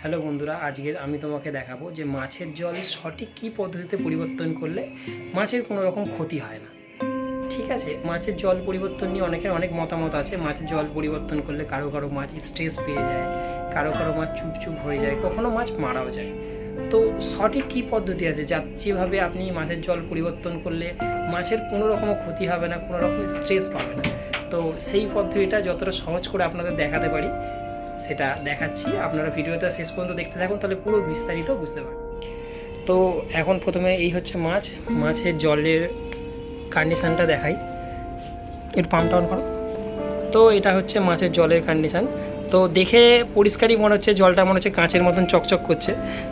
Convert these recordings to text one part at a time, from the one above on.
Hello বন্ধুরা, আজকে আমি তোমাকে দেখাবো যে মাছের জল সঠিক কী পদ্ধতিতে পরিবর্তন করলে মাছের কোনো রকম ক্ষতি হয় না। ঠিক আছে, মাছের জল পরিবর্তন নিয়ে অনেকের অনেক মতামত আছে। মাছের জল পরিবর্তন করলে কারো কারো মাছ স্ট্রেস পেয়ে যায়, কারো কারো মাছ চুপচুপ হয়ে যায়, কখনো মাছ মারাও যায়। তো সঠিক কী পদ্ধতি আছে যেভাবে আপনি মাছের জল পরিবর্তন করলে মাছের কোনো রকম ক্ষতি হবে না, কোনো রকম স্ট্রেস পাবে না, তো সেই পদ্ধতিটা যতটা সহজ করে আপনাদের দেখাতে পারি সেটা দেখাচ্ছি। আপনারা ভিডিওটা শেষ পর্যন্ত দেখতে থাকুন, তাহলে পুরো বিস্তারিত বুঝতে পারবেন। তো এখন প্রথমে এই হচ্ছে মাছের জলের কন্ডিশানটা দেখাই। একটু পাম্প টাউন করো। তো এটা হচ্ছে মাছের জলের কন্ডিশান। তো দেখে পরিষ্কারই মনে হচ্ছে, জলটা মনে হচ্ছে কাঁচের মতন চকচক করছে।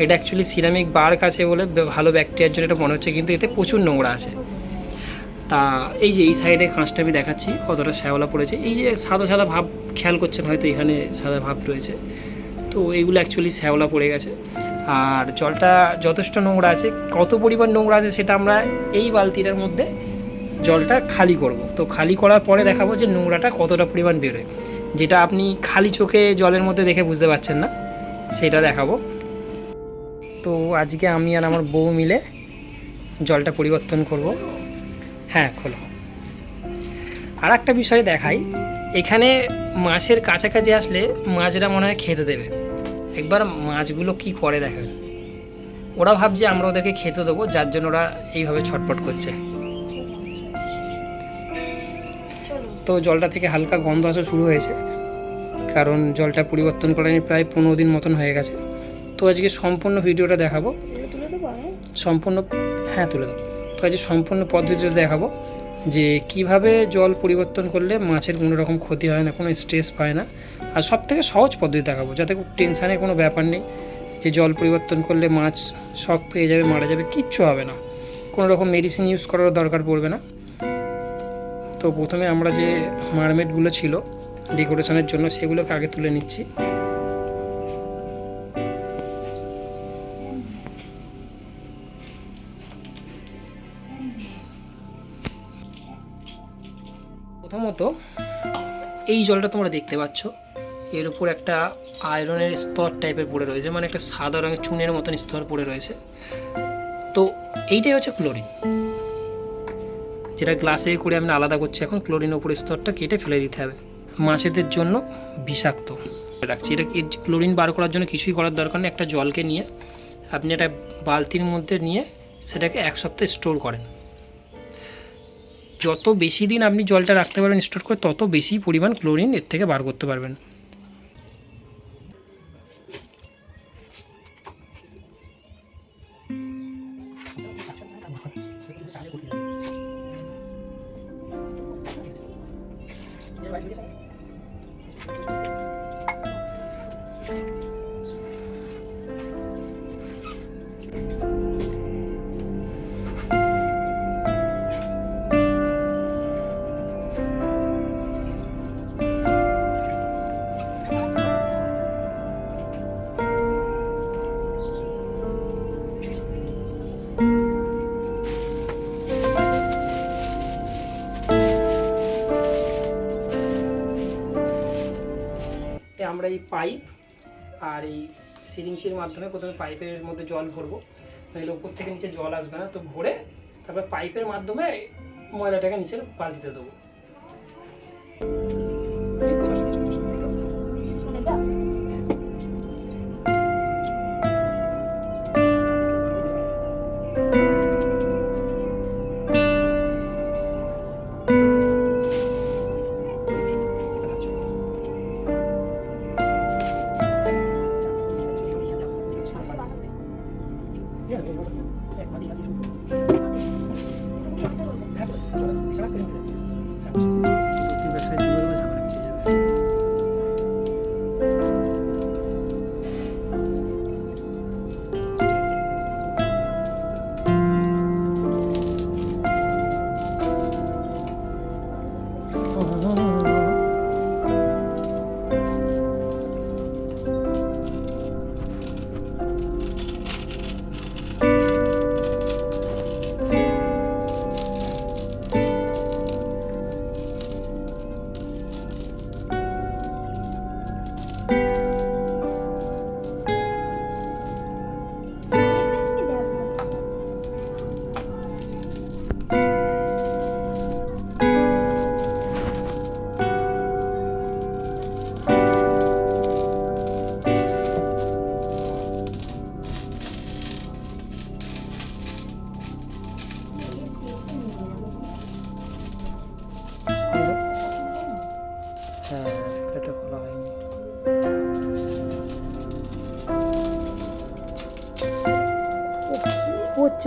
এটা অ্যাকচুয়ালি সিরামিক বার্ক আছে বলে ভালো ব্যাকটেরিয়ার জন্য এটা মনে হচ্ছে, কিন্তু এতে প্রচুর নোংরা আছে। তা এই যে এই সাইডে কাঁচটা আমি দেখাচ্ছি কতটা শ্যাওলা পড়েছে। এই যে সাদা সাদা ভাব খেয়াল করছেন হয়তো, এখানে সাদা ভাব রয়েছে, তো এইগুলো অ্যাকচুয়ালি শ্যাওলা পড়ে গেছে। আর জলটা যথেষ্ট নোংরা আছে। কত পরিমাণ নোংরা আছে সেটা আমরা এই বালতিটার মধ্যে জলটা খালি করব। তো খালি করার পরে দেখাবো যে নোংরাটা কতটা পরিমাণ বেরোয়, যেটা আপনি খালি চোখে জলের মধ্যে দেখে বুঝতে পারছেন না, সেটা দেখাবো। তো আজকে আমি আর আমার বউ মিলে জলটা পরিবর্তন করব। হ্যাঁ, খোলো। আর একটা বিষয় দেখাই, এখানে মাছের কাছাকাছি আসলে মাছরা মনে হয় খেতে দেবে। একবার মাছগুলো কি করে দেখেন। ওরা ভাবছে আমরা ওদেরকে খেতে দেবো, যার জন্য ওরা এইভাবে ছটপট করছে। তো জলটা থেকে হালকা গন্ধ আসা শুরু হয়েছে, কারণ জলটা পরিবর্তন করা নিয়ে প্রায় 15 দিন মতন হয়ে গেছে। তো আজকে সম্পূর্ণ ভিডিওটা দেখাবো, সম্পূর্ণ। হ্যাঁ, তুলে দেবো। তো আজকে সম্পূর্ণ পদ্ধতিটা দেখাবো যে কিভাবে জল পরিবর্তন করলে মাছের কোনো রকম ক্ষতি হয় না, কোনো স্ট্রেস পায় না। আর সব থেকে সহজ পদ্ধতি দেখাবো, যাতে খুব টেনশানের কোনো ব্যাপার নেই যে জল পরিবর্তন করলে মাছ শক পেয়ে যাবে, মারা যাবে, কিচ্ছু হবে না। কোনো রকম মেডিসিন ইউজ করার দরকার পড়বে না। তো প্রথমে আমরা যে মারমেডগুলো ছিল ডেকোরেশনের জন্য, সেগুলোকে আগে তুলে নিচ্ছি। প্রথমত এই জলটা তোমরা দেখতে পাচ্ছ, এর উপর একটা আয়রনের স্তর টাইপের পড়ে রয়েছে, মানে একটা সাদা রঙের চুনের মতন স্তর পড়ে রয়েছে। তো এইটাই হচ্ছে ক্লোরিন, যেটা গ্লাসে করে আমি আলাদা করছি এখন। ক্লোরিন উপরের স্তরটা কেটে ফেলে দিতে হবে, মাছেদের জন্য বিষাক্ত রাখছি। এটা ক্লোরিন বার করার জন্য কিছুই করার দরকার নেই। একটা জলকে নিয়ে আপনি একটা বালতির মধ্যে নিয়ে সেটাকে 1 সপ্তাহ স্টোর করেন। যত বেশি দিন আপনি জলটা রাখতে পারবেন স্টোর করে, তত বেশি পরিমাণ ক্লোরিন এর থেকে বার করতে পারবেন। আমরা এই পাইপ আর এই সিরিঞ্জের মাধ্যমে প্রথমে পাইপের মধ্যে জল ভরবো, নইলে উপর থেকে নিচে জল আসবে না। তো ভরে তারপর পাইপের মাধ্যমে ময়লাটাকে নিচের বালতিতে দেবো।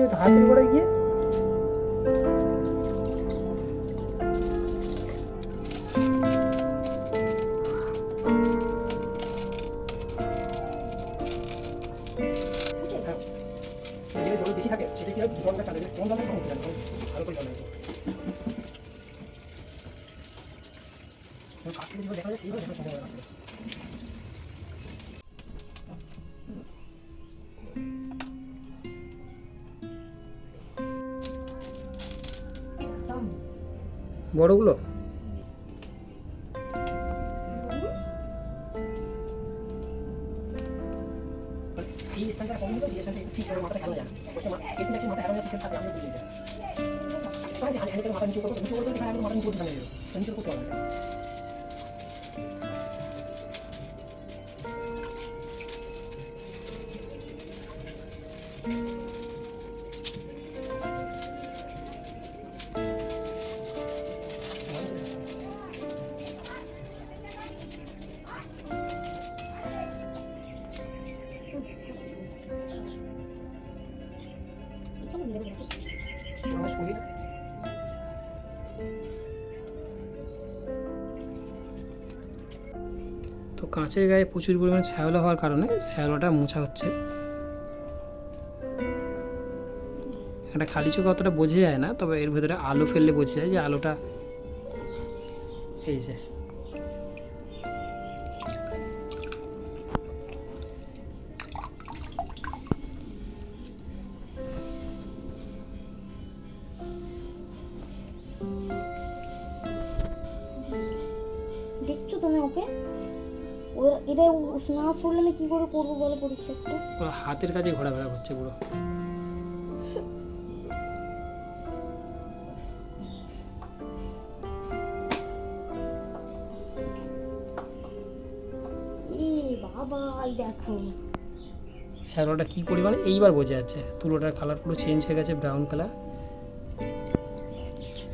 হচ্ছে হাতের গোড়ায় গিয়ে। জল বেশি থাকে সেটা কি হয়, জলটা কাটে কোন জলটা কম হচ্ছে ভালো করে জল কাছ থেকে যেভাবে দেখা যায় সেইভাবে দেখা সম্ভব হয় না। বড়গুলো এই স্ট্যান্ডটা কম হলো, এই স্ট্যান্ডটা একটু ঠিক করে মাথাটা খেলা যায় কিন্তু একটু মাথা এড়ানো সিস্টেম থাকে আমি বুঝে যাই মানে আমি আমি মাথা নিচু করতে এখানে মাথা নিচু করতে হবে, নিচু করতে হবে। তো কাঁচের গায়ে প্রচুর পরিমাণে শ্যাওলা হওয়ার কারণে শ্যাওলাটা মোছা হচ্ছে। একটা খালি চোখে অতটা বোঝা যায় না, তবে এর ভেতরে আলো ফেললে বোঝা যায় যে আলোটা এই যে দেখছো তুমি ওকে? এটা না সরলে কি করে করবো বলো পরিষ্কারটা? ওরা হাতের কাছে ঘোরাফেরা করছে পুরো। বাবা এই দেখো শ্যালোটা কি পরিমাণে এইবার বোঝা যাচ্ছে, তুলোটার কালার পুরো চেঞ্জ হয়ে গেছে, ব্রাউন কালার।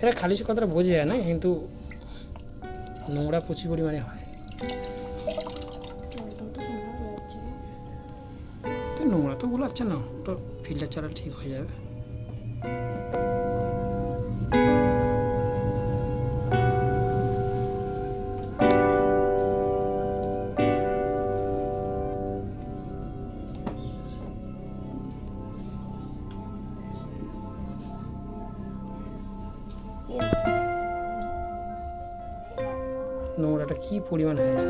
এটা খালি চোখে কথাটা বোঝা যায় না, কিন্তু নোংরা প্রচুর পরিমাণে হয়। নোংরা তো গুলাচ্ছে না, ওটা ফিল্টার ছাড়া ঠিক হয়ে যাবে। নোংরাটা কি পরিমাণ হয়েছে।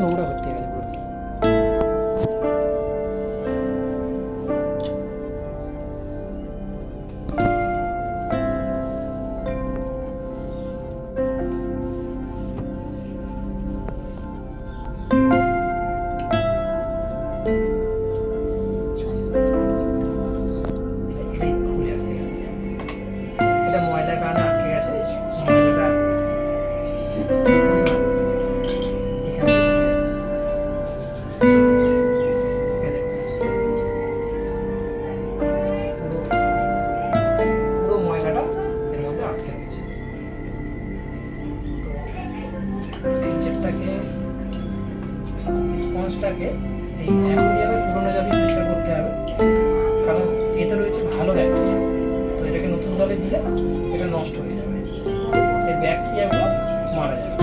নোংরা ভর্তি হয়ে গেছে পুরো। এটাই খুলে আসছে, এটা ময়লার কারণে আটকে গেছে। ময়লাটা পুরো ময়লাটা এর মধ্যে আটকে গেছে। তো ফিল্টারটাকে স্পঞ্জটাকে এই অ্যামোনিয়ামের পুরোনো জলে পরিষ্কার করতে হবে, কারণ এতে রয়েছে ভালো ব্যাকটেরিয়া। তো এটাকে নতুন জলে দিলে এটা নষ্ট হয়ে যাবে, এই ব্যাকটেরিয়াগুলো মারা যাবে।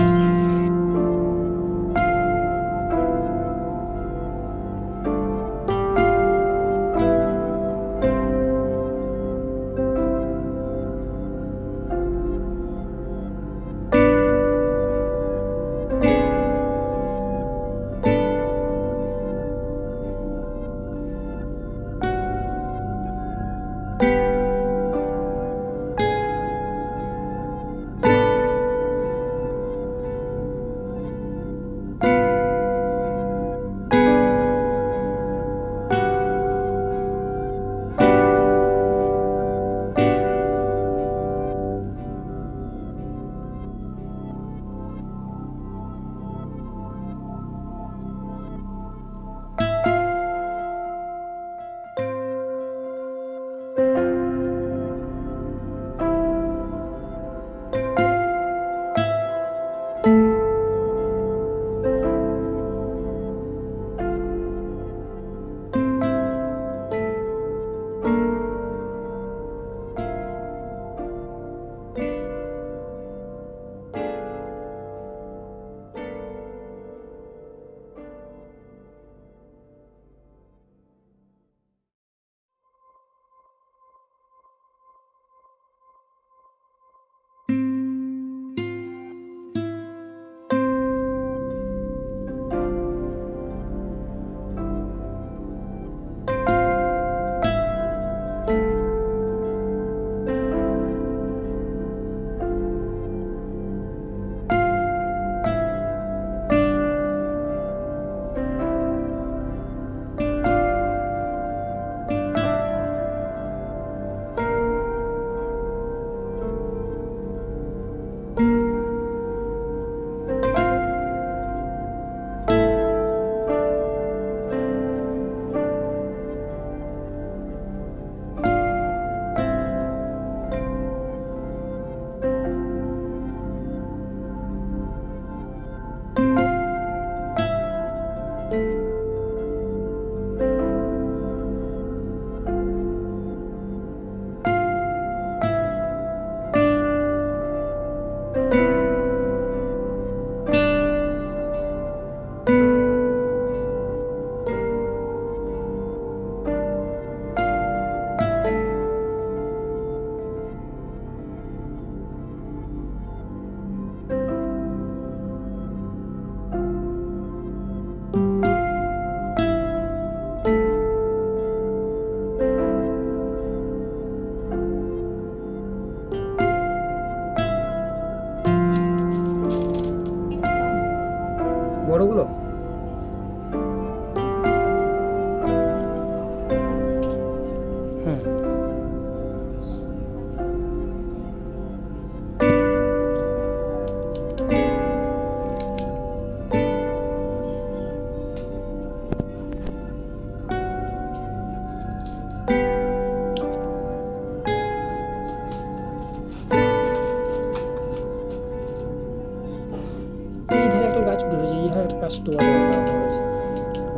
গ্লাস ডোবাতে হয়েছে।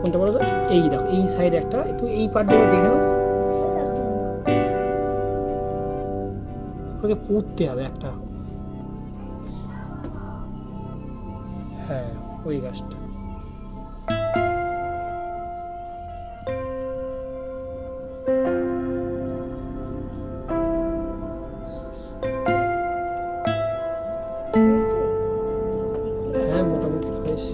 কোনটা বলো তো? এই দেখো এই সাইড একটা, একটু এই পার্ট দিয়ে দেখে নাও, ওকে পুঁততে হবে একটা। হ্যাঁ ওই গাছটা। হ্যাঁ মোটামুটি হয়েছে।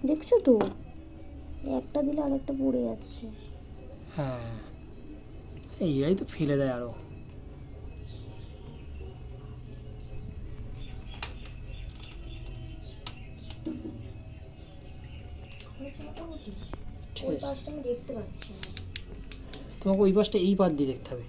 দেখছো তো, একটা দিলে আরেকটা পড়ে যাচ্ছে। হ্যাঁ এইরাই তো ফেলে দেয় আরো। ঠিক ওই আছে, পাশটা আমি দেখতে পাচ্ছি না। তোমাকে ওই পাশটা এই পাশ দিয়ে দেখতে হবে।